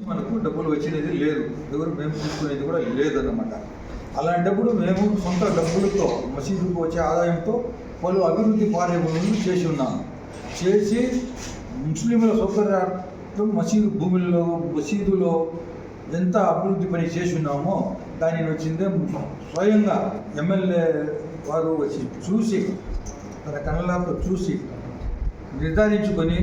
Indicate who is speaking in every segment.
Speaker 1: మనకు డబ్బులు వచ్చినది లేదు, ఎవరు మేము తీసుకునేది కూడా లేదన్నమాట. అలాంటప్పుడు మేము సొంత డబ్బులతో మసీదుకు వచ్చే ఆదాయంతో పలు అభివృద్ధి కార్యక్రమాలు చేసి ఉన్నాము. చేసి ముస్లింల సౌకర్యార్థం మసీదులో ఎంత అభివృద్ధి పని చేసి ఉన్నామో దానిని వచ్చిందే స్వయంగా ఎమ్మెల్యే వారు వచ్చి చూసి తన కళ్ళతో చూసి నిర్ధారించుకొని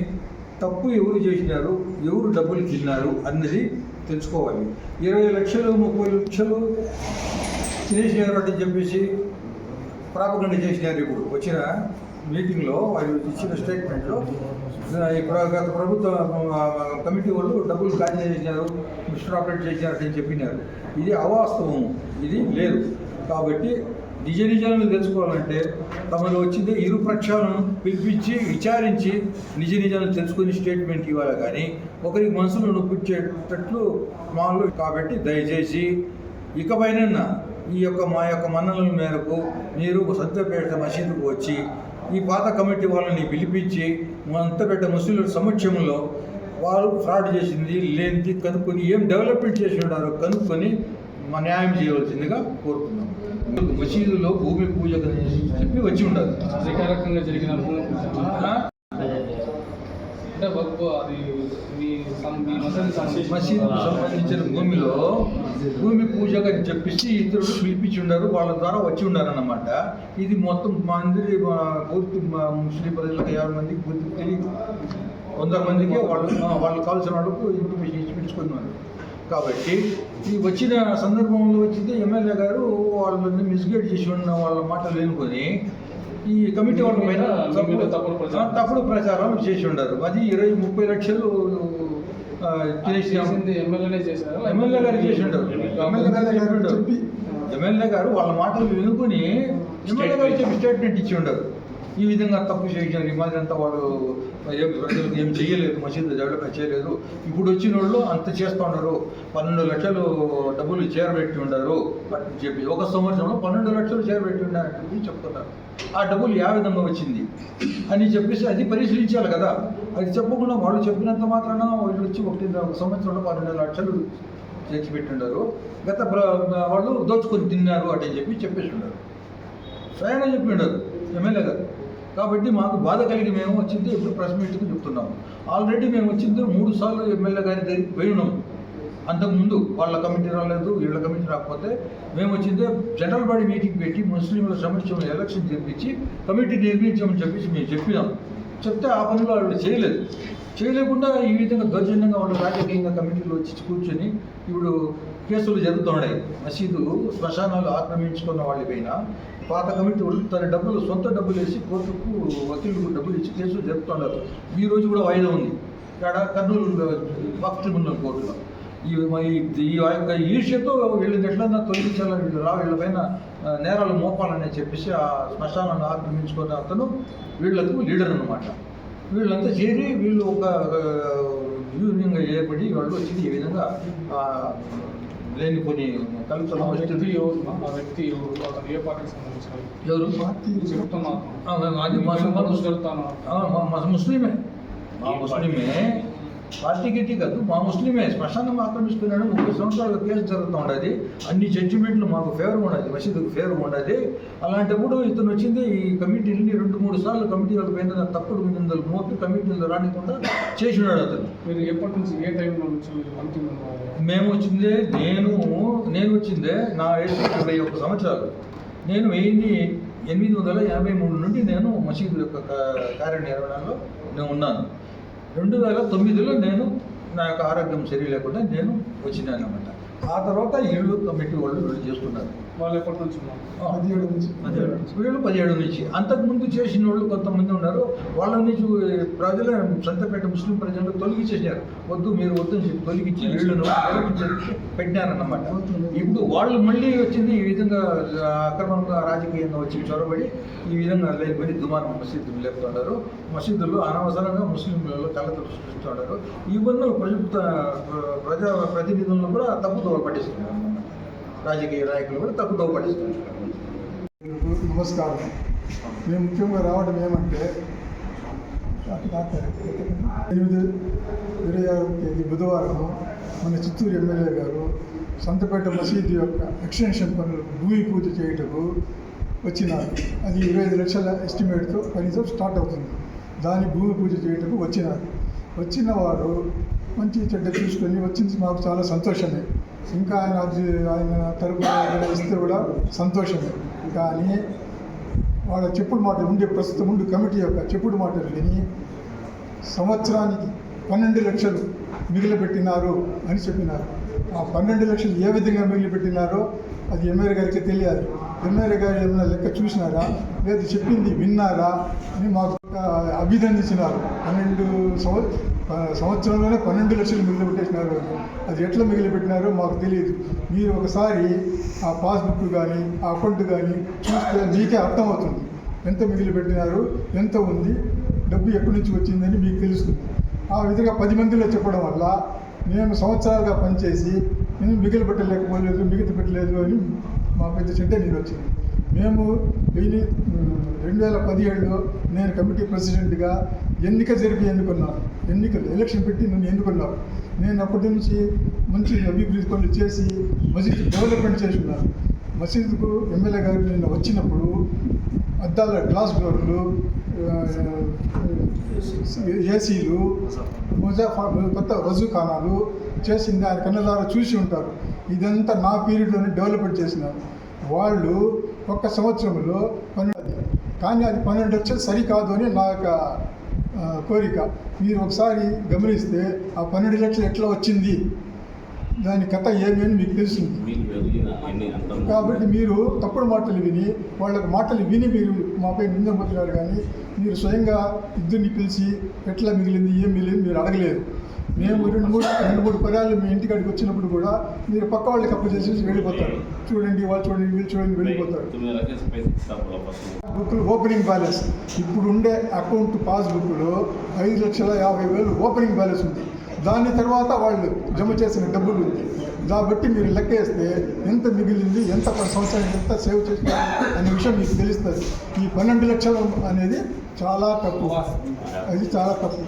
Speaker 1: తప్పు ఎవరు చేసినారు, ఎవరు డబ్బులు తిన్నారు అన్నది తెలుసుకోవాలి. 20 లక్షలు 30 లక్షలు తినేసినారు అని చెప్పేసి ప్రాపగండ చేసినారు. ఇప్పుడు వచ్చిన మీటింగ్లో వాళ్ళు ఇచ్చిన స్టేట్మెంట్లో గత ప్రభుత్వ కమిటీ వాళ్ళు డబ్బులు ఖాళీ చేసినారు, మిస్టర్ ఆపరేట్ చేసినారని చెప్పినారు. ఇది అవాస్తవం, ఇది లేదు. కాబట్టి నిజాలను తెలుసుకోవాలంటే తమలో వచ్చిందే ఇరు పక్షాలను పిలిపించి విచారించి నిజాలను తెలుసుకొని స్టేట్మెంట్ ఇవ్వాలి. కానీ ఒకరికి మనసులో నొప్పించేటట్లు మామూలు. కాబట్టి దయచేసి ఇకపైన మా యొక్క మన్ననల మేరకు మీరు సంతపేట మసీదుకు వచ్చి ఈ పాత కమిటీ వాళ్ళని పిలిపించి సంతపేట ముస్లింల సమక్షంలో వాళ్ళు ఫ్రాడ్ చేసింది లేనిది కనుక్కొని ఏం డెవలప్మెంట్ చేసి ఉంటారో కనుక్కొని న్యాయం చేయవలసిందిగా కోరుతున్నాం. మసీదులో భూమి పూజ చెప్పి వచ్చి ఉండదు.
Speaker 2: అధికారికంగా జరిగిన
Speaker 1: మసీదుకు సంబంధించిన భూమి పూజగా చెప్పేసి ఇతరులు పిలిపించి ఉన్నారు, వాళ్ళ ద్వారా వచ్చి ఉన్నారన్నమాట. ఇది మొత్తం మంది పూర్తి ముస్లిం ప్రజలకు 50 మందికి పూర్తి తెలియదు. 100 మందికి వాళ్ళు కావాల్సిన వాళ్ళకు ఇంటిమేషన్ ఇచ్చిపించుకున్నారు. కాబట్టి ఈ వచ్చిన సందర్భంలో వచ్చింది ఎమ్మెల్యే గారు వాళ్ళని మిస్గైడ్ చేసి ఉన్న వాళ్ళ మాటలు ఎన్నుకొని ఈ కమిటీ వాళ్ళ పైన తప్పుడు ప్రచారం చేసి ఉండరు. అది 20-30 లక్షలు ఎమ్మెల్యే గారు చేసి ఉండరు. ఎమ్మెల్యే గారు వాళ్ళ మాటలు వినుకొని ఎమ్మెల్యే గారు చెప్పి స్టేట్మెంట్ ఇచ్చి ఉండరు. ఈ విధంగా తప్పు చేయాలి, మాది అంతా వాడు ప్రజలకు ఏం చేయలేదు, మసీదు డెవలప్ చేయలేదు. ఇప్పుడు వచ్చిన వాళ్ళు అంత చేస్తూ ఉన్నారు, 12 లక్షలు డబ్బులు చేరబెట్టి ఉన్నారు అని చెప్పి ఒక సంవత్సరంలో 12 లక్షలు చేరబెట్టి ఉన్నారని చెప్తున్నారు. ఆ డబ్బులు ఏ విధంగా వచ్చింది అని చెప్పేసి అది పరిశీలించాలి కదా. అది చెప్పకుండా వాళ్ళు చెప్పినంత మాత్రాన వాళ్ళు వచ్చి ఒక సంవత్సరంలో 12 లక్షలు తెచ్చిపెట్టి ఉన్నారు, గత వాళ్ళు దోచుకొని తిన్నారు అని చెప్పేసి ఉన్నారు. స్వయంగా చెప్పి ఉండరు ఎమ్మెల్యే గారు. కాబట్టి మాకు బాధ కలిగి మేము వచ్చింది ఇప్పుడు ప్రెస్ మీట్కి చెప్తున్నాము. ఆల్రెడీ మేము వచ్చింది 3 సార్లు ఎమ్మెల్యే గారి దగ్గరికి పోయి ఉన్నాము. అంతకుముందు వాళ్ళ కమిటీ రాలేదు, వీళ్ళ కమిటీ రాకపోతే మేము వచ్చిందే జనరల్ బాడీ మీటింగ్ పెట్టి ముస్లింల సమస్యలు ఎలక్షన్ చేపించి కమిటీ నిర్మించామని చెప్పేసి మేము చెప్పినాం. చెప్తే ఆ పనులు వాళ్ళు చేయలేకుండా ఈ విధంగా దౌర్జన్యంగా వాళ్ళు రాజకీయంగా కమిటీలో వచ్చి కూర్చొని ఇప్పుడు కేసులు జరుగుతున్నాయి. మసీదు శ్మశానాలు ఆక్రమించుకున్న వాళ్ళపైన పాత కమిటీ వాళ్ళు తన సొంత డబ్బులు వేసి కోర్టుకు వకీలుకు డబ్బులు ఇచ్చి కేసులు జరుపుతున్నారు. ఈ రోజు కూడా వాయిదా ఉంది ఇక్కడ కర్నూలు ఫస్ట్ ట్రిబ్యునల్ కోర్టులో. ఈ యొక్క ఈర్ష్యతో వీళ్ళని ఎట్లన్నా తొలగించాలని వీళ్ళపైన నేరాలు మోపాలని చెప్పేసి ఆ శ్మశానాన్ని ఆక్రమించుకున్న అతను వీళ్లకు లీడర్ అన్నమాట. వీళ్ళంతా చేరి వీళ్ళు ఒక యూనియన్గా ఏర్పడి వాళ్ళు వచ్చి ఈ విధంగా లేని కొన్ని కలుపుతున్నాం. అది ముస్లిమే, పార్టీ గిట్టి కాదు, మా ముస్లిమే. శ్మశానం ఆక్రమిస్తున్నాడు, 30 సంవత్సరాల కేసు జరుగుతూ ఉండదు. అన్ని జడ్జిమెంట్లు మాకు ఫేవర్ ఉండదు, మసీదుకు ఫేవర్ ఉండదు. అలాంటప్పుడు ఇతను వచ్చింది ఈ కమిటీని 2-3 సార్లు కమిటీ వాళ్ళ పైన తప్పుడు నిందలు మోపి కమిటీలు రానికుండా చేసి ఉన్నాడు అతను.
Speaker 2: మీరు ఎప్పటి నుంచి ఏ టైంలో నుంచి
Speaker 1: మేము వచ్చిందే నేను వచ్చిందే నా వయసు 21 సంవత్సరాలు. నేను 1883 నుండి నేను మసీదు యొక్క కార్యనిర్వహణలో నేను ఉన్నాను. 2009లో నేను నా యొక్క ఆరోగ్యం సరి లేకుండా నేను వచ్చినాను అన్నమాట. ఆ తర్వాత ఇళ్ళు కమిటీ వాళ్ళు చేస్తున్నారు.
Speaker 2: వాళ్ళు ఎప్పటి నుంచి?
Speaker 1: 17 నుంచి. అంతకుముందు చేసిన వాళ్ళు కొంతమంది ఉన్నారు. వాళ్ళని ప్రజలు సంతపేట ముస్లిం ప్రజలు తొలగించేసినారు. వద్దు మీరు వద్దని చెప్పి తొలగించి ఇళ్లను పెట్టినారన్నమాట. ఇప్పుడు వాళ్ళు మళ్ళీ వచ్చింది ఈ విధంగా అక్రమంగా రాజకీయంగా వచ్చి చొరబడి ఈ విధంగా లేకపోయి దుమారం మసీదులు లేపుతున్నారు. మసీదుల్లో అనవసరంగా ముస్లింలలో కలతలు సృష్టిస్తున్నారు. ఇవన్నీ ప్రజా ప్రతినిధులను కూడా తప్పుదోవ పట్టిస్తున్నారు. రాజకీయ నాయకులు కూడా తప్పుదోవ పట్టిస్తున్నారు.
Speaker 3: నమస్కారం. మేము ముఖ్యంగా రావడం ఏమంటే 8 26వ తేదీ బుధవారం మన చిత్తూరు ఎమ్మెల్యే గారు సంతపేట మసీదు యొక్క ఎక్స్టెన్షన్ పనులు భూమి పూజ చేయటకు వచ్చినారు. అది 25 లక్షల ఎస్టిమేట్తో కనీసం స్టార్ట్ అవుతుంది. దాని భూమి పూజ చేయటకు వచ్చిన వారు మంచి చెడ్డ చూసుకొని వచ్చింది మాకు చాలా సంతోషమే. ఇంకా ఆయన తరపున ఏదైనా ఇస్తే కూడా సంతోషమే. కానీ వాళ్ళ చెప్పుడు మాటలు ప్రస్తుతం కమిటీ యొక్క చెప్పుడు మాటలు విని సంవత్సరానికి 12 లక్షలు మిగిలిపెట్టినారు అని చెప్పినారు. ఆ 12 లక్షలు ఏ విధంగా మిగిలిపెట్టినారో అది ఎమ్మెల్యే గారికి తెలియాలి. ఎమ్మెల్యే గారు ఏమైనా లెక్క చూసినారా, లేదు చెప్పింది విన్నారా అని మాకు అభినందించినారు. 12 సంవత్సరంలోనే 12 లక్షలు మిగిలిపెట్టేసినారు. అది ఎట్లా మిగిలిపెట్టినారో మాకు తెలియదు. మీరు ఒకసారి ఆ పాస్బుక్ కానీ ఆ అకౌంట్ కానీ చూస్తే మీకే అర్థమవుతుంది ఎంత మిగిలిపెట్టినారు, ఎంత ఉంది, డబ్బు ఎక్కడి నుంచి వచ్చిందని మీకు తెలుస్తుంది. ఆ విధంగా 10 మందిలో చెప్పడం వల్ల మేము సంవత్సరాలుగా పనిచేసి నేను మిగిలి పెట్టలేదు అని మా పెద్ద చెడ్డ నేను వచ్చింది. మేము 2017లో నేను కమిటీ ప్రెసిడెంట్గా ఎన్నికలు ఎలక్షన్ పెట్టి నన్ను ఎన్నుకున్నాను. నేను అప్పటి నుంచి మంచి అభివృద్ధి పనులు చేసి మసీదు డెవలప్మెంట్ చేసి ఉన్నాను. మసీదుకు ఎమ్మెల్యే గారు నిన్న వచ్చినప్పుడు అద్దాల గ్లాస్ డోర్లు, ఏసీలు, కొత్త వజూఖానాలు చేసింది ఆయన కన్నదారా చూసి ఉంటారు. ఇదంతా నా పీరియడ్లోనే డెవలప్మెంట్ చేసినారు. వాళ్ళు ఒక్క సంవత్సరంలో 12, కానీ అది 12 లక్షలు సరికాదు అని నా యొక్క కోరిక. మీరు ఒకసారి గమనిస్తే ఆ 12 లక్షలు ఎట్లా వచ్చింది, దాని కథ ఏమి అని మీకు తెలుస్తుంది. కాబట్టి మీరు తప్పుడు మాటలు విని వాళ్ళకి మాటలు విని మీరు మాపై నిందపోతున్నారు. కానీ మీరు స్వయంగా ఇద్దరిని పిలిచి ఎట్లా మిగిలింది ఏం మిగిలింది మీరు అడగలేదు. మేము 2-3 పర్యాలు మీ ఇంటికాడికి వచ్చినప్పుడు కూడా మీరు పక్క వాళ్ళకి అప్పు చేసి వెళ్ళిపోతారు. చూడండి వాళ్ళు చూడండి వీళ్ళు చూడండి వెళ్ళిపోతారు. బుక్లు ఓపెనింగ్ బ్యాలెన్స్ ఇప్పుడు ఉండే అకౌంట్ పాస్బుక్లో 5,50,000 ఓపెనింగ్ బ్యాలెన్స్ ఉంది. దాని తర్వాత వాళ్ళు జమ చేసిన డబ్బులు ఉంది. కాబట్టి మీరు లెక్కేస్తే ఎంత మిగిలింది, ఎంత సంవత్సరానికి ఎంత సేవ్ చేసినారు అనే విషయం మీకు తెలుస్తుంది. ఈ 12 లక్షలు అనేది చాలా తప్పు, అది చాలా తప్పు.